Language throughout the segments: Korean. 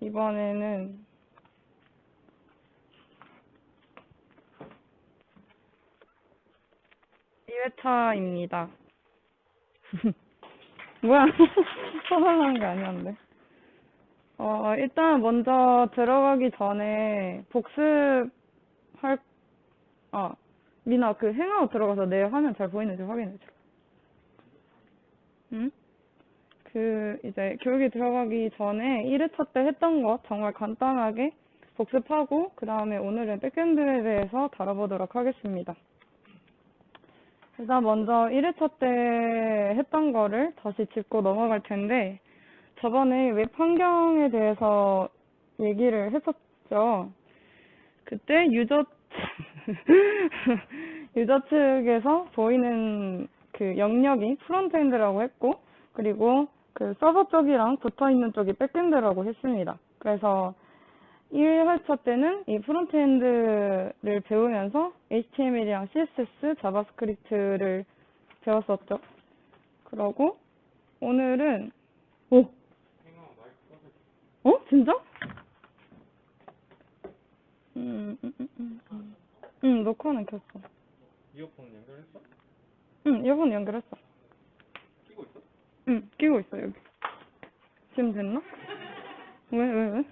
이번에는 이 회차입니다 뭐야, 서술하는 게 아니었는데. 일단 먼저 들어가기 전에 아, 미나 그 행아웃 들어가서 내 화면 잘 보이는지 확인해줘. 응? 이제 교육에 들어가기 전에 1회차 때 했던 거 정말 간단하게 복습하고, 그 다음에 오늘은 백엔드에 대해서 다뤄보도록 하겠습니다. 일단 먼저 1회차 때 했던 거를 다시 짚고 넘어갈 텐데, 저번에 웹 환경에 대해서 얘기를 했었죠. 그때 유저 측에서 보이는 그 영역이 프론트엔드라고 했고, 그리고 그 서버 쪽이랑 붙어 있는 쪽이 백엔드라고 했습니다. 그래서 1회차 때는 이 프론트엔드를 배우면서 HTML이랑 CSS, 자바스크립트를 배웠었죠. 그러고 오늘은 진짜? 녹화는 켰어. 이어폰 연결했어? 응, 이어폰 연결했어. 끼고 있어? 응, 끼고 있어, 여기. 지금 됐나? 왜?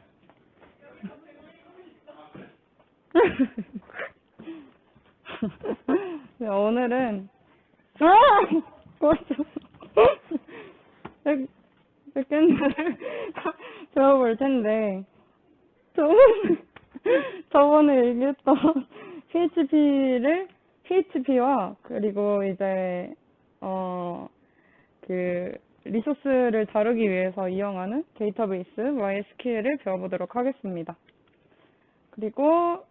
네, 오늘은, 백엔드를 배워볼 텐데, 저번에 얘기했던 PHP와 그리고 이제, 리소스를 다루기 위해서 이용하는 데이터베이스 MySQL을 배워보도록 하겠습니다. 그리고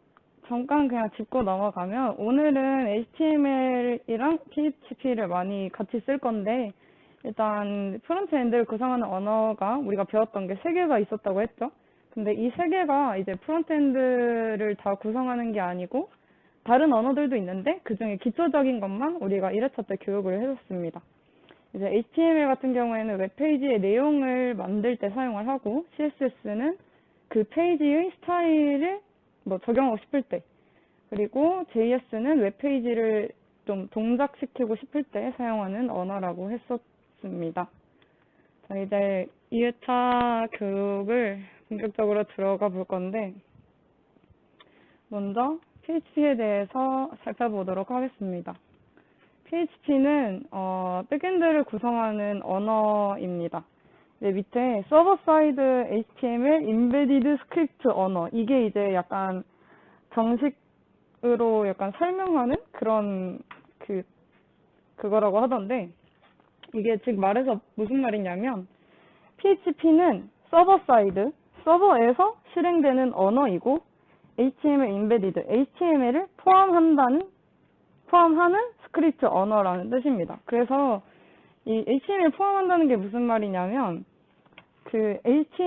잠깐 그냥 짚고 넘어가면, 오늘은 HTML이랑 PHP를 많이 같이 쓸 건데, 일단 프론트엔드를 구성하는 언어가 우리가 배웠던 게 3개가 있었다고 했죠. 근데 이 3개가 이제 프론트엔드를 다 구성하는 게 아니고 다른 언어들도 있는데, 그중에 기초적인 것만 우리가 1회차 때 교육을 해줬습니다. 이제 HTML 같은 경우에는 웹페이지의 내용을 만들 때 사용을 하고, CSS는 그 페이지의 스타일을 적용하고 싶을 때, 그리고 JS는 웹페이지를 좀 동작시키고 싶을 때 사용하는 언어라고 했었습니다. 자, 이제 2회차 교육을 본격적으로 들어가 볼 건데, 먼저 PHP에 대해서 살펴보도록 하겠습니다. PHP는 백엔드를 구성하는 언어입니다. 밑에 서버 사이드 HTML 인베디드 스크립트 언어, 이게 이제 약간 정식으로 약간 설명하는 그런 그거라고 하던데, 이게 즉 말해서 무슨 말이냐면, PHP는 서버 사이드, 서버에서 실행되는 언어이고, HTML 인베디드, HTML을 포함하는 스크립트 언어라는 뜻입니다. 그래서 이 HTML 포함한다는 게 무슨 말이냐면, PHP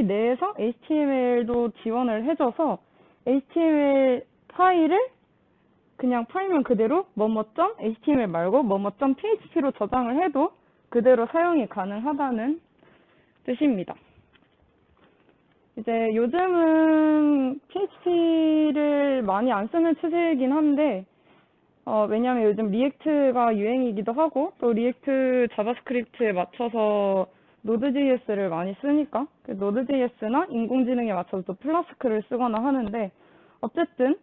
내에서 HTML도 지원을 해줘서 HTML 파일을 그냥 파일명 그대로 뭐뭐.html 말고 뭐뭐.php로 저장을 해도 그대로 사용이 가능하다는 뜻입니다. 이제 요즘은 PHP를 많이 안 쓰는 추세이긴 한데, 왜냐면 요즘 리액트가 유행이기도 하고, 또 리액트 자바스크립트에 맞춰서 노드.js를 많이 쓰니까, 노드.js나 인공지능에 맞춰서 또 플라스크를 쓰거나 하는데, 어쨌든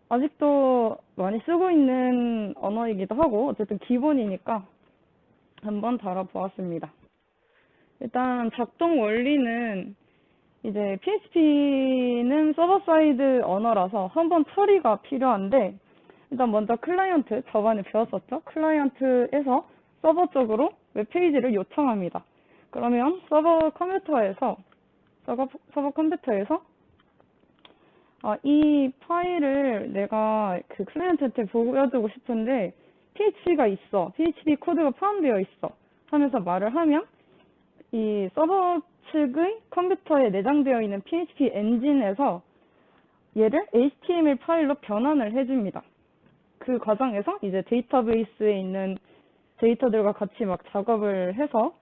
아직도 많이 쓰고 있는 언어이기도 하고, 어쨌든 기본이니까 한번 다뤄보았습니다. 일단 작동 원리는, 이제 PHP는 서버 사이드 언어라서 한번 처리가 필요한데, 일단 먼저 클라이언트, 저번에 배웠었죠? 클라이언트에서 서버 쪽으로 웹페이지를 요청합니다. 그러면 서버 컴퓨터에서 이 파일을 내가 그 클라이언트한테 보여주고 싶은데 PHP가 있어, PHP 코드가 포함되어 있어 하면서 말을 하면, 이 서버 측의 컴퓨터에 내장되어 있는 PHP 엔진에서 얘를 HTML 파일로 변환을 해줍니다. 그 과정에서 이제 데이터베이스에 있는 데이터들과 같이 막 작업을 해서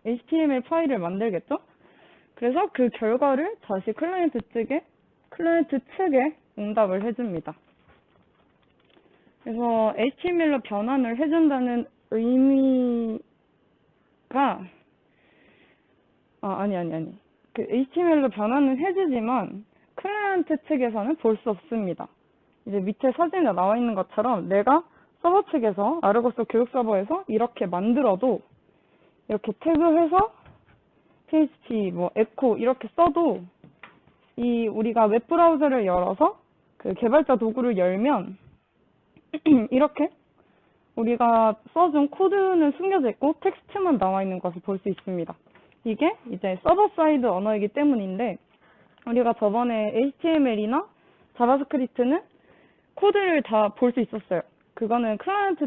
HTML 파일을 만들겠죠? 그래서 그 결과를 다시 클라이언트 측에 응답을 해줍니다. 그래서 HTML로 변환을 해준다는 의미가, 그 HTML로 변환은 해주지만 클라이언트 측에서는 볼 수 없습니다. 이제 밑에 사진에 나와 있는 것처럼 내가 서버 측에서 아르고스 교육 서버에서 이렇게 만들어도 이렇게 태그해서 PHP, 에코 이렇게 써도 우리가 웹브라우저를 열어서 그 개발자 도구를 열면 이렇게 우리가 써준 코드는 숨겨져 있고 텍스트만 나와 있는 것을 볼 수 있습니다. 이게 이제 서버 사이드 언어이기 때문인데 우리가 저번에 HTML이나 자바스크립트는 코드를 다 볼 수 있었어요. 그거는 클라이언트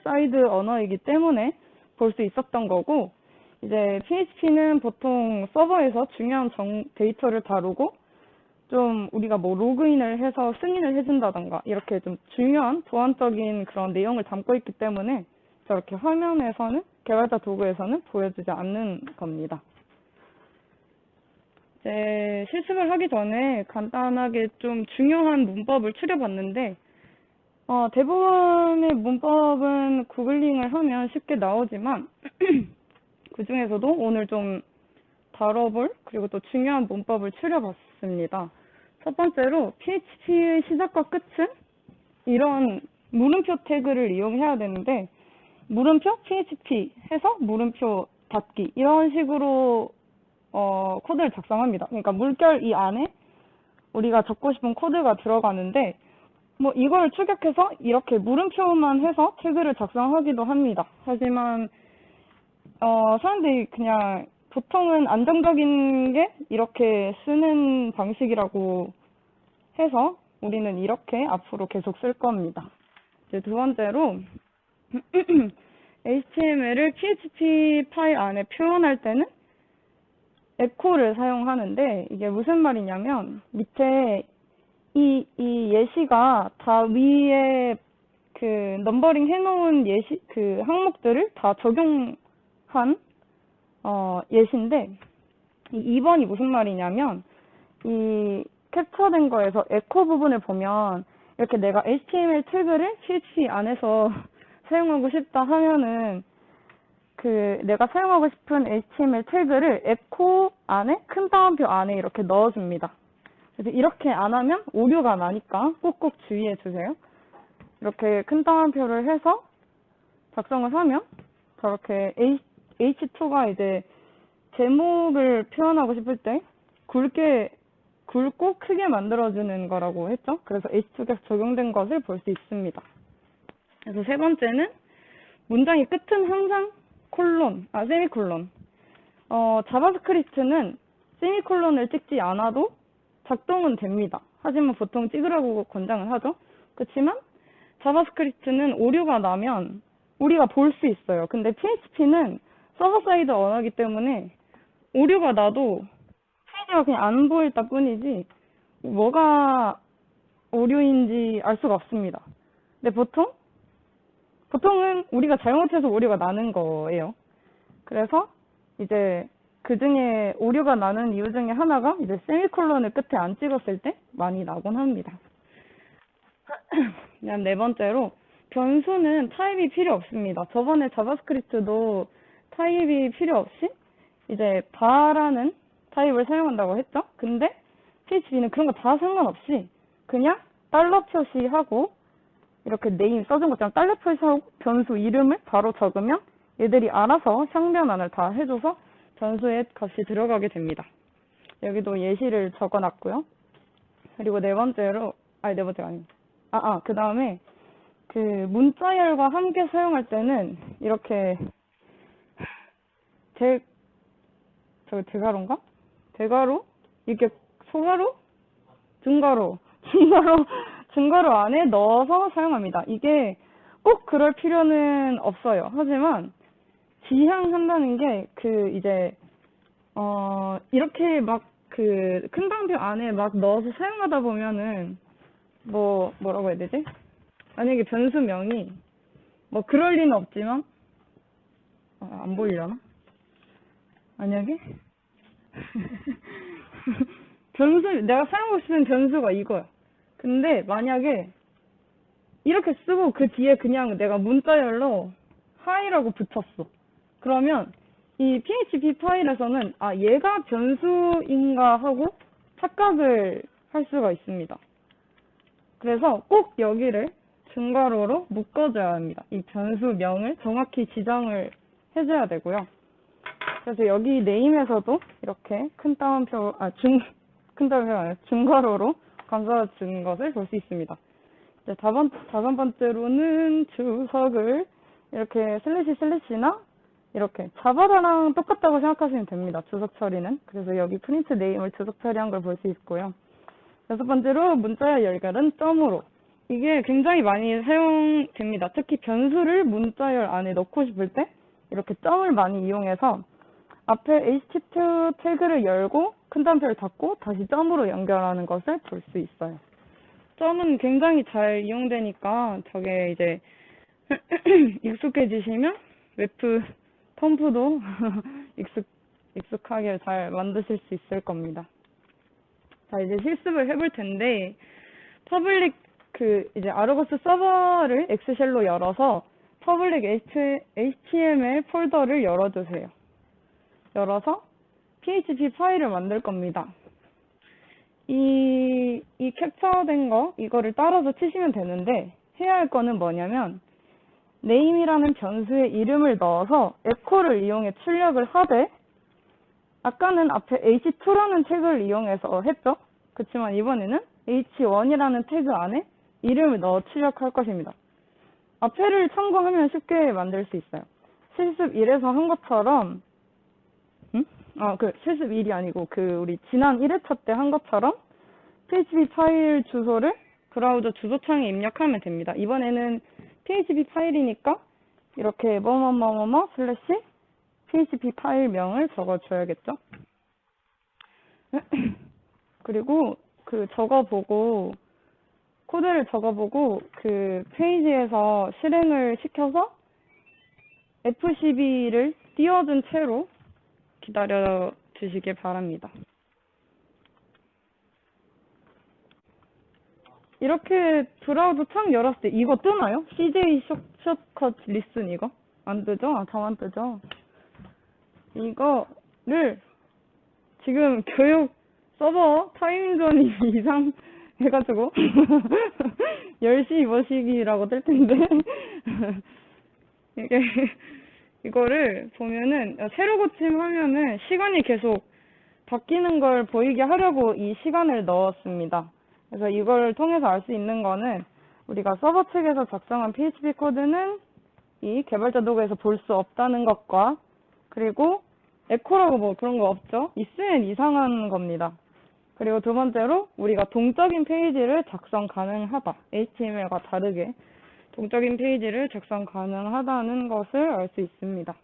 사이드 언어이기 때문에 볼 수 있었던 거고, 이제 PHP는 보통 서버에서 중요한 데이터를 다루고 좀 우리가 로그인을 해서 승인을 해준다던가 이렇게 좀 중요한 보안적인 그런 내용을 담고 있기 때문에 저렇게 화면에서는 개발자 도구에서는 보여주지 않는 겁니다. 이제 실습을 하기 전에 간단하게 좀 중요한 문법을 추려봤는데 대부분의 문법은 구글링을 하면 쉽게 나오지만 그 중에서도 오늘 좀 다뤄볼 그리고 또 중요한 문법을 추려봤습니다. 첫 번째로 PHP의 시작과 끝은 이런 물음표 태그를 이용해야 되는데 물음표 PHP 해서 물음표 닫기 이런 식으로 코드를 작성합니다. 그러니까 물결 이 안에 우리가 적고 싶은 코드가 들어가는데 이걸 추격해서 이렇게 물음표만 해서 태그를 작성하기도 합니다. 하지만 사람들이 그냥 보통은 안정적인 게 이렇게 쓰는 방식이라고 해서 우리는 이렇게 앞으로 계속 쓸 겁니다. 이제 두 번째로 HTML을 PHP 파일 안에 표현할 때는 에코를 사용하는데 이게 무슨 말이냐면 밑에 이 예시가 다 위에 그 넘버링 해놓은 그 항목들을 다 적용한 예시인데 이 2번이 무슨 말이냐면 이 캡처된 거에서 에코 부분을 보면 이렇게 내가 HTML 태그를 PHP 안에서 사용하고 싶다 하면은 그 내가 사용하고 싶은 HTML 태그를 에코 안에 큰 따옴표 안에 이렇게 넣어줍니다. 그래서 이렇게 안 하면 오류가 나니까 꼭꼭 주의해 주세요. 이렇게 큰 따옴표를 해서 작성을 하면 저렇게 H2가 이제 제목을 표현하고 싶을 때 굵고 크게 만들어주는 거라고 했죠. 그래서 H2가 적용된 것을 볼 수 있습니다. 그래서 세 번째는 문장의 끝은 항상 세미콜론. 자바스크립트는 세미콜론을 찍지 않아도 작동은 됩니다. 하지만 보통 찍으라고 권장을 하죠. 그렇지만 자바스크립트는 오류가 나면 우리가 볼 수 있어요. 근데 PHP는 서버 사이드 언어이기 때문에 오류가 나도 페이지가 그냥 안 보일 뿐이지 뭐가 오류인지 알 수가 없습니다. 근데 보통은 우리가 잘못해서 오류가 나는 거예요. 그래서 이제 그 중에 오류가 나는 이유 중에 하나가 이제 세미콜론을 끝에 안 찍었을 때 많이 나곤 합니다. 그다음 네 번째로 변수는 타입이 필요 없습니다. 저번에 자바스크립트도 타입이 필요 없이 이제 bar라는 타입을 사용한다고 했죠. 근데 PHP는 그런 거 다 상관없이 그냥 달러 표시하고 이렇게 네임 써준 것처럼 달러 표시하고 변수 이름을 바로 적으면 얘들이 알아서 향변환을 다 해줘서 변수에 값이 들어가게 됩니다. 여기도 예시를 적어놨고요. 그리고 네 번째가 아닙니다. 그 다음에 그 문자열과 함께 사용할 때는 이렇게 대가로인가? 대가로? 이렇게 소가로? 증가로 안에 넣어서 사용합니다. 이게 꼭 그럴 필요는 없어요. 하지만 지향한다는 게 이렇게 막 그 큰 방표 안에 막 넣어서 사용하다 보면은 뭐라고 해야 되지? 만약에 변수명이 그럴 리는 없지만 안 보이려나? 만약에 변수, 내가 사용하고 싶은 변수가 이거야. 근데 만약에 이렇게 쓰고 그 뒤에 그냥 내가 문자열로 hi라고 붙였어. 그러면 이 PHP 파일에서는 아 얘가 변수인가 하고 착각을 할 수가 있습니다. 그래서 꼭 여기를 증가로로 묶어줘야 합니다. 이 변수명을 정확히 지정을 해줘야 되고요. 그래서 여기 네임에서도 이렇게 큰 따옴표, 큰 따옴표가 아니라 증가로로 감싸준 것을 볼 수 있습니다. 이제 다섯 번째로는 주석을 이렇게 슬래시나 이렇게 자바다랑 똑같다고 생각하시면 됩니다. 주석 처리는. 그래서 여기 프린트 네임을 주석 처리한 걸 볼 수 있고요. 여섯 번째로 문자열 열결은 점으로. 이게 굉장히 많이 사용됩니다. 특히 변수를 문자열 안에 넣고 싶을 때 이렇게 점을 많이 이용해서 앞에 http 태그를 열고 큰 따옴표를 닫고 다시 점으로 연결하는 것을 볼 수 있어요. 점은 굉장히 잘 이용되니까 저게 이제 익숙해지시면 웹 펌프도 익숙하게 잘 만드실 수 있을 겁니다. 자, 이제 실습을 해볼 텐데 퍼블릭 이제 아르고스 서버를 엑스쉘로 열어서 퍼블릭 HTML 폴더를 열어주세요. 열어서 PHP 파일을 만들 겁니다. 이 캡처된 거, 이거를 따라서 치시면 되는데, 해야 할 거는 뭐냐면, name이라는 변수의 이름을 넣어서 echo를 이용해 출력을 하되, 아까는 앞에 h2라는 태그를 이용해서 했죠? 그렇지만 이번에는 h1이라는 태그 안에 이름을 넣어 출력할 것입니다. 앞에를 참고하면 쉽게 만들 수 있어요. 실습 1에서 한 것처럼, 실습 1이 아니고, 우리 지난 1회차 때 한 것처럼, PHP 파일 주소를 브라우저 주소창에 입력하면 됩니다. 이번에는 PHP 파일이니까, 이렇게 슬래시 PHP 파일명을 적어줘야겠죠? 그리고, 코드를 적어보고, 페이지에서 실행을 시켜서, F12를 띄워준 채로, 기다려 주시길 바랍니다. 이렇게 브라우저 창 열었을 때 이거 뜨나요? CJ 숏컷 리슨 이거? 안 뜨죠? 더 안 뜨죠? 이거를 지금 교육 서버 타임존이 이상해가지고 10시 뭐시기라고 뜰 텐데 이거를 보면은 새로 고침하면은 시간이 계속 바뀌는 걸 보이게 하려고 이 시간을 넣었습니다. 그래서 이걸 통해서 알 수 있는 거는 우리가 서버 측에서 작성한 PHP 코드는 이 개발자 도구에서 볼 수 없다는 것과 그리고 에코라고 뭐 그런 거 없죠? 있으면 이상한 겁니다. 그리고 두 번째로 우리가 동적인 페이지를 작성 가능하다. HTML과 다르게 동적인 페이지를 작성 가능하다는 것을 알 수 있습니다.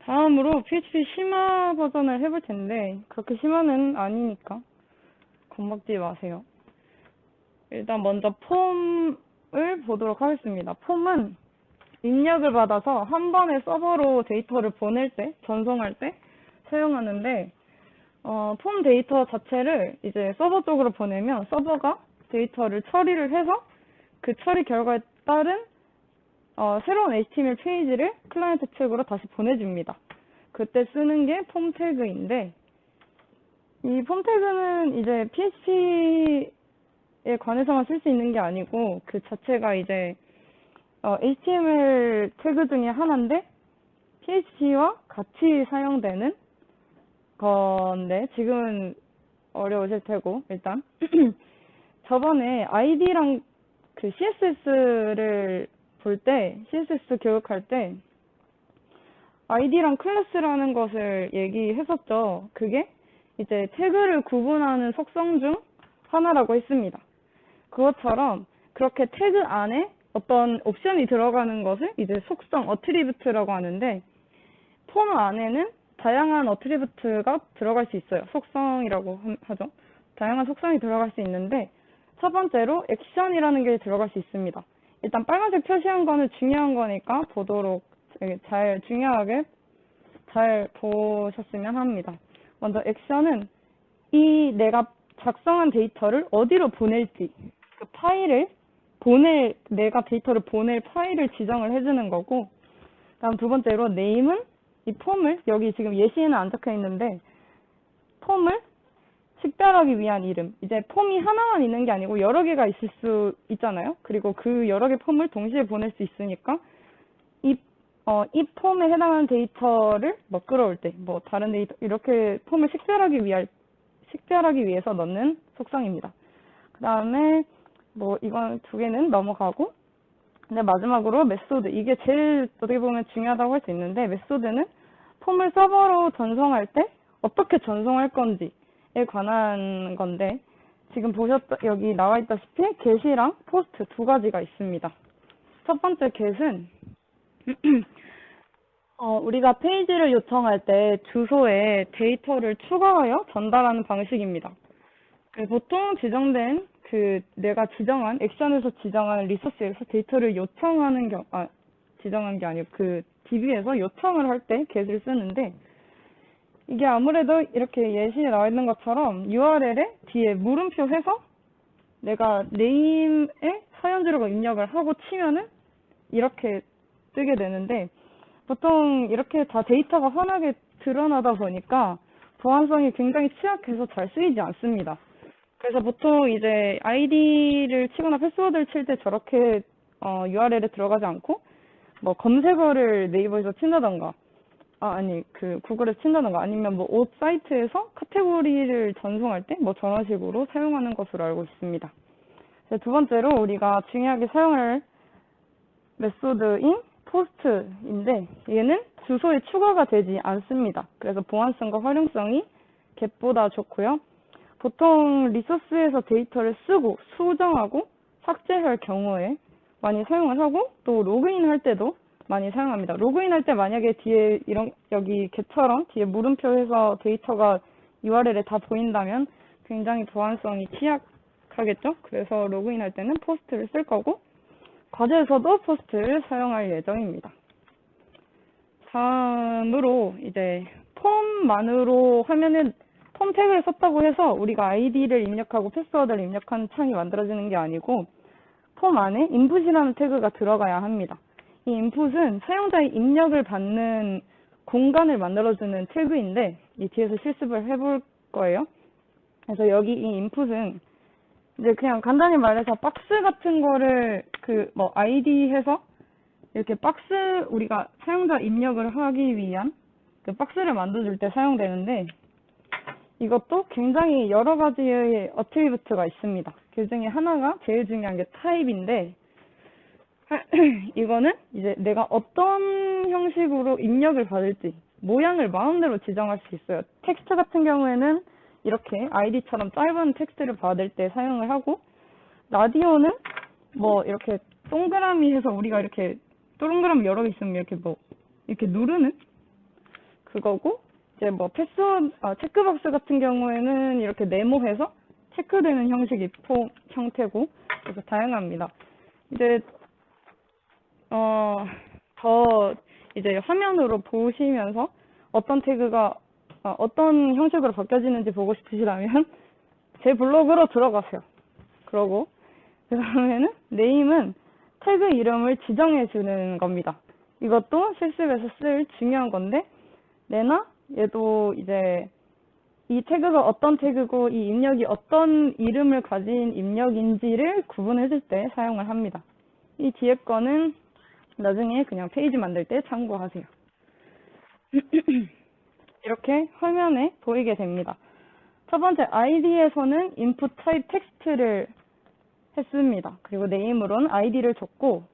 다음으로 PHP 심화 버전을 해볼 텐데 그렇게 심화는 아니니까 겁먹지 마세요. 일단 먼저 폼을 보도록 하겠습니다. 폼은 입력을 받아서 한 번에 서버로 데이터를 보낼 때, 전송할 때 사용하는데 폼 데이터 자체를 이제 서버 쪽으로 보내면 서버가 데이터를 처리를 해서 그 처리 결과에 따른 새로운 HTML 페이지를 클라이언트 측으로 다시 보내줍니다. 그때 쓰는 게 폼 태그인데 이 폼 태그는 이제 PHP에 관해서만 쓸 수 있는 게 아니고 그 자체가 이제 HTML 태그 중에 하나인데 PHP와 같이 사용되는 건데 지금은 어려우실 테고 일단 저번에 ID랑 CSS를 볼 때 CSS 교육할 때 ID랑 클래스라는 것을 얘기했었죠. 그게 이제 태그를 구분하는 속성 중 하나라고 했습니다. 그것처럼 그렇게 태그 안에 어떤 옵션이 들어가는 것을 이제 속성, 어트리뷰트라고 하는데 폼 안에는 다양한 어트리뷰트가 들어갈 수 있어요. 속성이라고 하죠. 다양한 속성이 들어갈 수 있는데 첫 번째로 액션이라는 게 들어갈 수 있습니다. 일단 빨간색 표시한 거는 중요한 거니까 보도록 되게 중요하게 잘 보셨으면 합니다. 먼저 액션은 이 내가 작성한 데이터를 어디로 보낼지, 그 파일을 내가 데이터를 보낼 파일을 지정을 해주는 거고, 다음 두 번째로 name은 이 폼을, 여기 지금 예시에는 안 적혀 있는데, 폼을 식별하기 위한 이름. 이제 폼이 하나만 있는 게 아니고 여러 개가 있을 수 있잖아요. 그리고 그 여러 개 폼을 동시에 보낼 수 있으니까, 이 폼에 해당하는 데이터를 끌어올 때, 다른 데이터, 이렇게 폼을 식별하기 위해서 넣는 속성입니다. 그 다음에, 이건 두 개는 넘어가고, 근데 마지막으로 메소드. 이게 제일 어떻게 보면 중요하다고 할 수 있는데, 메소드는 폼을 서버로 전송할 때 어떻게 전송할 건지에 관한 건데, 지금 여기 나와 있다시피 get이랑 post 두 가지가 있습니다. 첫 번째 get은 우리가 페이지를 요청할 때 주소에 데이터를 추가하여 전달하는 방식입니다. 보통 지정된 내가 지정한 액션에서 지정한 리소스에서 데이터를 지정한 게 아니고 DB에서 요청을 할 때 get을 쓰는데, 이게 아무래도 이렇게 예시에 나와 있는 것처럼 URL에 뒤에 물음표 해서 내가 name에 사연 주소를 입력을 하고 치면은 이렇게 뜨게 되는데, 보통 이렇게 다 데이터가 환하게 드러나다 보니까 보안성이 굉장히 취약해서 잘 쓰이지 않습니다. 그래서 보통 이제 아이디를 치거나 패스워드를 칠 때 저렇게 URL에 들어가지 않고 검색어를 네이버에서 친다던가 구글에서 친다던가 아니면 옷 사이트에서 카테고리를 전송할 때 저런 식으로 사용하는 것으로 알고 있습니다. 두 번째로 우리가 중요하게 사용할 메소드인 post인데, 얘는 주소에 추가가 되지 않습니다. 그래서 보안성과 활용성이 get보다 좋고요. 보통 리소스에서 데이터를 쓰고 수정하고 삭제할 경우에 많이 사용을 하고, 또 로그인 할 때도 많이 사용합니다. 로그인 할 때 만약에 뒤에 여기 get처럼 뒤에 물음표해서 데이터가 URL에 다 보인다면 굉장히 보안성이 취약하겠죠? 그래서 로그인 할 때는 post를 쓸 거고, 과제에서도 post를 사용할 예정입니다. 다음으로 이제 폼만으로 하면은 폼 태그를 썼다고 해서 우리가 아이디를 입력하고 패스워드를 입력하는 창이 만들어지는 게 아니고, 폼 안에 input이라는 태그가 들어가야 합니다. 이 input은 사용자의 입력을 받는 공간을 만들어주는 태그인데, 이 뒤에서 실습을 해볼 거예요. 그래서 여기 이 input은 이제 그냥 간단히 말해서 박스 같은 거를 아이디 해서 이렇게 우리가 사용자 입력을 하기 위한 그 박스를 만들어줄 때 사용되는데, 이것도 굉장히 여러 가지의 어트리뷰트가 있습니다. 그 중에 하나가 제일 중요한 게 타입인데, 이거는 이제 내가 어떤 형식으로 입력을 받을지 모양을 마음대로 지정할 수 있어요. 텍스트 같은 경우에는 이렇게 아이디처럼 짧은 텍스트를 받을 때 사용을 하고, 라디오는 이렇게 동그라미 해서 우리가 이렇게 동그라미 여러 개 있으면 이렇게 누르는 그거고, 이제 체크박스 같은 경우에는 이렇게 네모해서 체크되는 형식이 폼 형태고, 그래서 다양합니다. 이제 이제 화면으로 보시면서 어떤 태그가 어떤 형식으로 바뀌어지는지 보고 싶으시다면 제 블로그로 들어가세요. 그러고 그 다음에는 name은 태그 이름을 지정해 주는 겁니다. 이것도 실습에서 쓸 중요한 건데, 얘도 이제 이 태그가 어떤 태그고 이 입력이 어떤 이름을 가진 입력인지를 구분해 줄 때 사용을 합니다. 이 뒤에 거는 나중에 그냥 페이지 만들 때 참고하세요. 이렇게 화면에 보이게 됩니다. 첫 번째 id에서는 input type 텍스트를 했습니다. 그리고 name으로는 id를 줬고,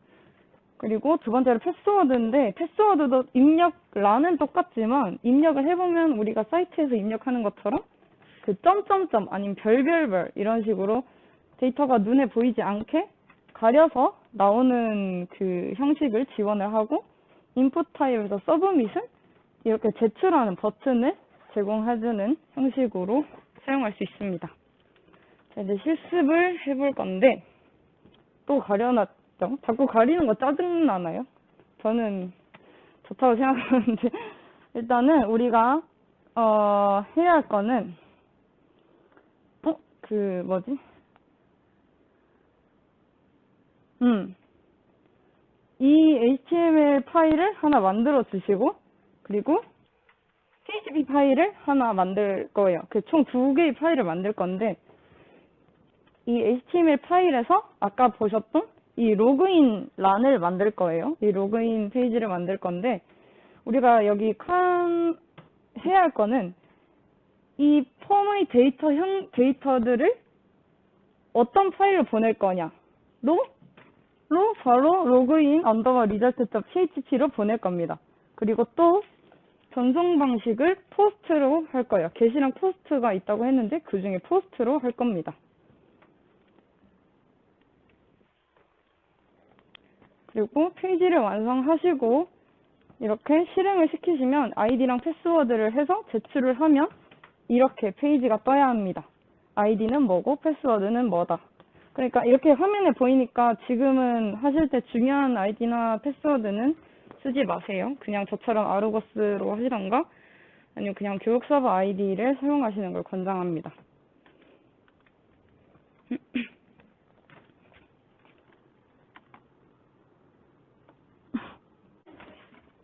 그리고 두 번째로 패스워드인데, 패스워드도 입력란은 똑같지만 입력을 해보면 우리가 사이트에서 입력하는 것처럼 점점점 아니면 별별별 이런 식으로 데이터가 눈에 보이지 않게 가려서 나오는 그 형식을 지원을 하고, input 타입에서 서브밋은 이렇게 제출하는 버튼을 제공해주는 형식으로 사용할 수 있습니다. 자, 이제 실습을 해볼 건데, 또 가려놨죠? 자꾸 가리는 거 짜증나나요? 저는 좋다고 생각하는데 일단은 우리가 해야 할 거는 그 뭐지? 이 HTML 파일을 하나 만들어 주시고 그리고 PHP 파일을 하나 만들 거예요. 그 총 2개의 파일을 만들 건데 이 HTML 파일에서 아까 보셨던 이 로그인 란을 만들 거예요. 이 로그인 페이지를 만들 건데 우리가 여기 해야 할 거는 이 폼의 데이터들을 어떤 파일로 보낼 거냐 로 바로 로그인 언더바 result.php로 보낼 겁니다. 그리고 또 전송 방식을 포스트로 할 거예요. 게시랑 포스트가 있다고 했는데 그 중에 포스트로 할 겁니다. 그리고 페이지를 완성하시고 이렇게 실행을 시키시면 아이디랑 패스워드를 해서 제출을 하면 이렇게 페이지가 떠야 합니다. 아이디는 뭐고 패스워드는 뭐다. 그러니까 이렇게 화면에 보이니까 지금은 하실 때 중요한 아이디나 패스워드는 쓰지 마세요. 그냥 저처럼 아르고스로 하시던가 아니면 그냥 교육 서버 아이디를 사용하시는 걸 권장합니다.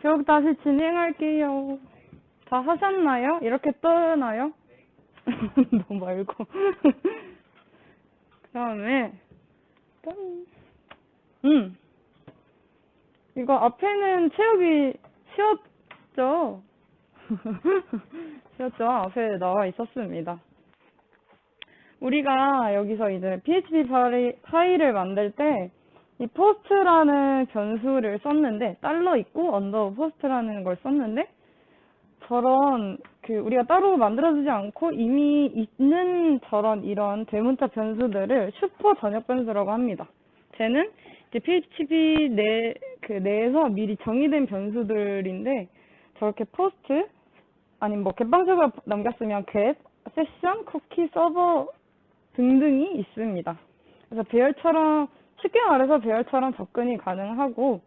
교육 다시 진행할게요. 다 하셨나요? 이렇게 떠나요? 너 말고. 그 다음에, 이거 앞에는 채우기 쉬웠죠? 쉬웠죠? 앞에 나와 있었습니다. 우리가 여기서 이제 PHP 파일을 만들 때 이 포스트라는 변수를 썼는데 달러 있고 언더 포스트라는 걸 썼는데 저런 우리가 따로 만들어주지 않고 이미 있는 저런 이런 대문자 변수들을 슈퍼 전역 변수라고 합니다. 쟤는 이제 PHP 내에서 미리 정의된 변수들인데 저렇게 포스트 아니면 뭐 겟방식으로 남겼으면 겟, 세션, 쿠키, 서버 등등이 있습니다. 그래서 배열처럼 쉽게 말해서 배열처럼 접근이 가능하고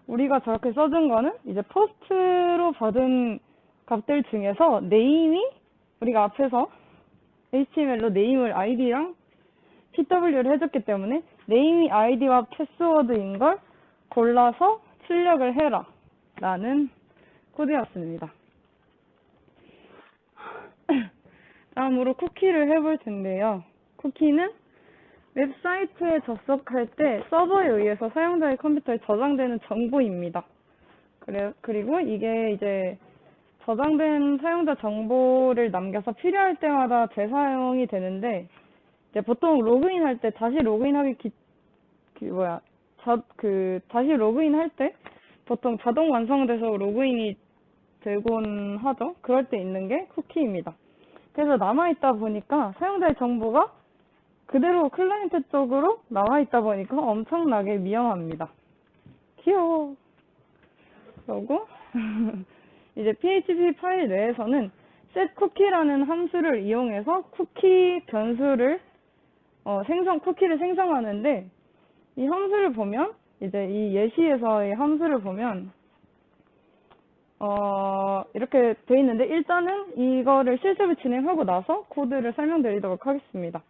우리가 저렇게 써준 거는 이제 포스트로 받은 값들 중에서 네임이 우리가 앞에서 HTML로 네임을 id랑 pw를 해줬기 때문에 네임이 id와 패스워드인 걸 골라서 출력을 해라 라는 코드였습니다. 다음으로 쿠키를 해볼 텐데요. 쿠키는 웹사이트에 접속할 때 서버에 의해서 사용자의 컴퓨터에 저장되는 정보입니다. 그리고 이게 이제 저장된 사용자 정보를 남겨서 필요할 때마다 재사용이 되는데 이제 보통 로그인할 때 다시 로그인하기 다시 로그인할 때 보통 자동 완성돼서 로그인이 되곤 하죠. 그럴 때 있는 게 쿠키입니다. 그래서 남아있다 보니까 사용자의 정보가 그대로 클라이언트 쪽으로 나와있다 보니까 엄청나게 위험합니다. 귀여워. 그리고 이제 PHP 파일 내에서는 setCookie라는 함수를 이용해서 쿠키 변수를 쿠키를 생성하는데 이 함수를 보면 이제 이 예시에서의 함수를 보면 이렇게 돼 있는데 일단은 이거를 실습을 진행하고 나서 코드를 설명드리도록 하겠습니다.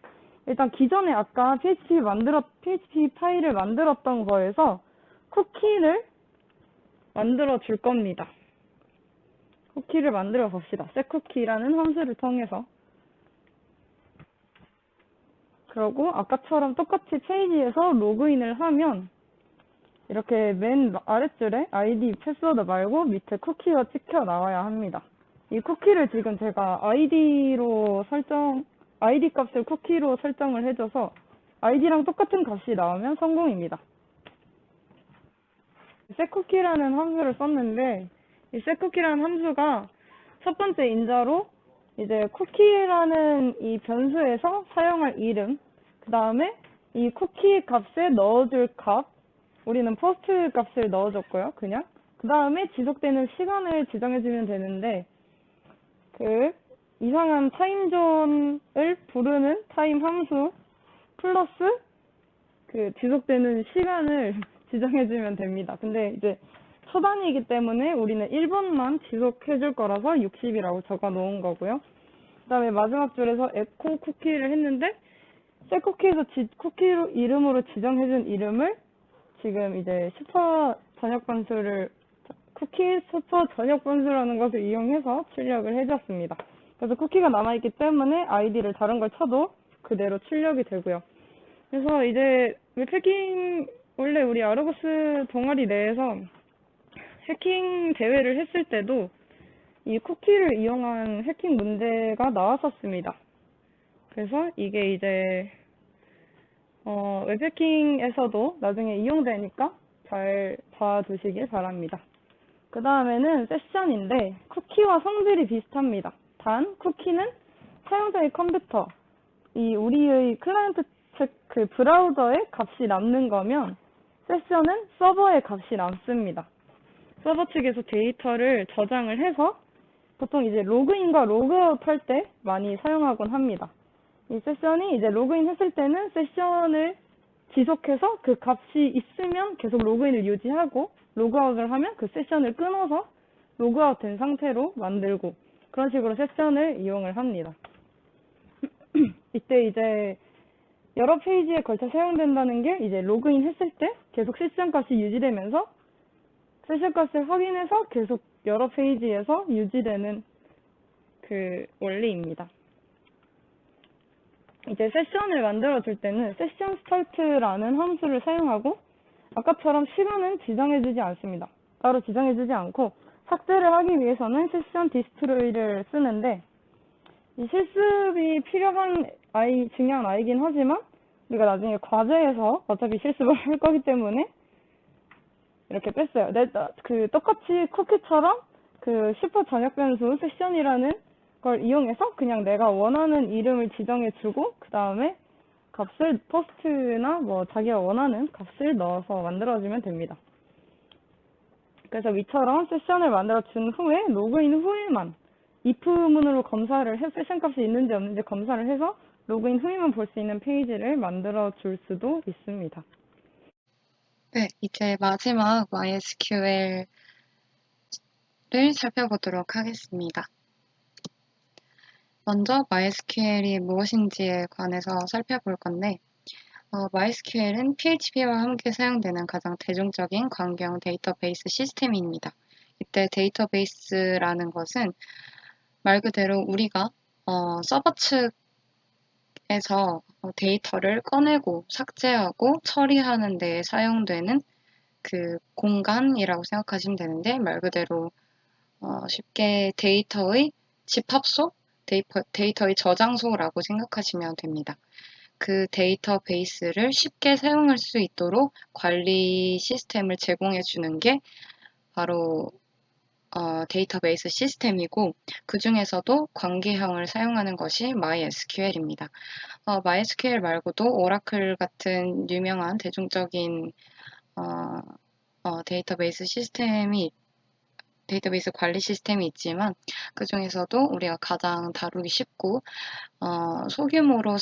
일단 기존에 아까 PHP 파일을 만들었던 거에서 쿠키를 만들어 줄 겁니다. 쿠키를 만들어 봅시다. setCookie라는 함수를 통해서. 그리고 아까처럼 똑같이 페이지에서 로그인을 하면 이렇게 맨 아랫줄에 ID, 패스워드 말고 밑에 쿠키가 찍혀 나와야 합니다. 이 쿠키를 지금 제가 ID 값을 쿠키로 설정을 해줘서 ID랑 똑같은 값이 나오면 성공입니다. setCookie라는 함수를 썼는데 이 setCookie라는 함수가 첫 번째 인자로 이제 쿠키라는 이 변수에서 사용할 이름, 그 다음에 이 쿠키 값에 넣어줄 값, 우리는 포스트 값을 넣어줬고요, 그냥. 그 다음에 지속되는 시간을 지정해주면 되는데, 이상한 타임존을 부르는 타임 함수 플러스 지속되는 시간을 지정해주면 됩니다. 근데 이제 초 단위이기 때문에 우리는 1번만 지속해줄 거라서 60이라고 적어 놓은 거고요. 그 다음에 마지막 줄에서 에코 쿠키를 했는데 셀쿠키에서 쿠키로 이름으로 지정해준 이름을 지금 이제 슈퍼 전역 변수를 쿠키 슈퍼 전역 변수라는 것을 이용해서 출력을 해줬습니다. 그래서 쿠키가 남아있기 때문에 아이디를 다른 걸 쳐도 그대로 출력이 되고요. 그래서 이제 웹해킹 원래 우리 아르고스 동아리 내에서 해킹 대회를 했을 때도 이 쿠키를 이용한 해킹 문제가 나왔었습니다. 그래서 이게 이제 웹해킹에서도 나중에 이용되니까 잘 봐두시길 바랍니다. 그 다음에는 세션인데 쿠키와 성질이 비슷합니다. 단 쿠키는 사용자의 컴퓨터, 이 우리의 클라이언트 측 그 브라우저에 값이 남는 거면 세션은 서버에 값이 남습니다. 서버 측에서 데이터를 저장을 해서 보통 이제 로그인과 로그아웃 할 때 많이 사용하곤 합니다. 이 세션이 이제 로그인 했을 때는 세션을 지속해서 그 값이 있으면 계속 로그인을 유지하고 로그아웃을 하면 그 세션을 끊어서 로그아웃 된 상태로 만들고 그런 식으로 세션을 이용을 합니다. 이때 이제 여러 페이지에 걸쳐 사용된다는 게 이제 로그인 했을 때 계속 세션 값이 유지되면서 세션 값을 확인해서 계속 여러 페이지에서 유지되는 그 원리입니다. 이제 세션을 만들어줄 때는 세션 스타트라는 함수를 사용하고 아까처럼 시간은 지정해주지 않습니다. 따로 지정해주지 않고 삭제를 하기 위해서는 세션 디스트로이를 쓰는데 이 실습이 필요한 중요한 아이긴 하지만 우리가 나중에 과제에서 어차피 실습을 할 거기 때문에 이렇게 뺐어요. 똑같이 쿠키처럼 그 슈퍼 전역 변수 세션이라는 걸 이용해서 그냥 내가 원하는 이름을 지정해주고 그 다음에 값을 포스트나 뭐 자기가 원하는 값을 넣어서 만들어주면 됩니다. 그래서 위처럼 세션을 만들어준 후에 로그인 후에만 if문으로 검사를 해 세션 값이 있는지 없는지 검사를 해서 로그인 후에만 볼 수 있는 페이지를 만들어줄 수도 있습니다. 네, 이제 마지막 MySQL을 살펴보도록 하겠습니다. 먼저 MySQL이 무엇인지에 관해서 살펴볼 건데 MySQL은 PHP와 함께 사용되는 가장 대중적인 관계형 데이터베이스 시스템입니다. 이때 데이터베이스라는 것은 말 그대로 우리가 서버 측에서 데이터를 꺼내고 삭제하고 처리하는 데 사용되는 그 공간이라고 생각하시면 되는데 말 그대로 쉽게 데이터의 집합소, 데이터의 저장소라고 생각하시면 됩니다. 그 데이터베이스를 쉽게 사용할 수 있도록 관리 시스템을 제공해 주는 게 바로 데이터베이스 시스템이고 그 중에서도 관계형을 사용하는 것이 MySQL입니다. MySQL 말고도 오라클 같은 유명한 대중적인 데이터베이스 관리 시스템이 있지만 그 중에서도 우리가 가장 다루기 쉽고 소규모로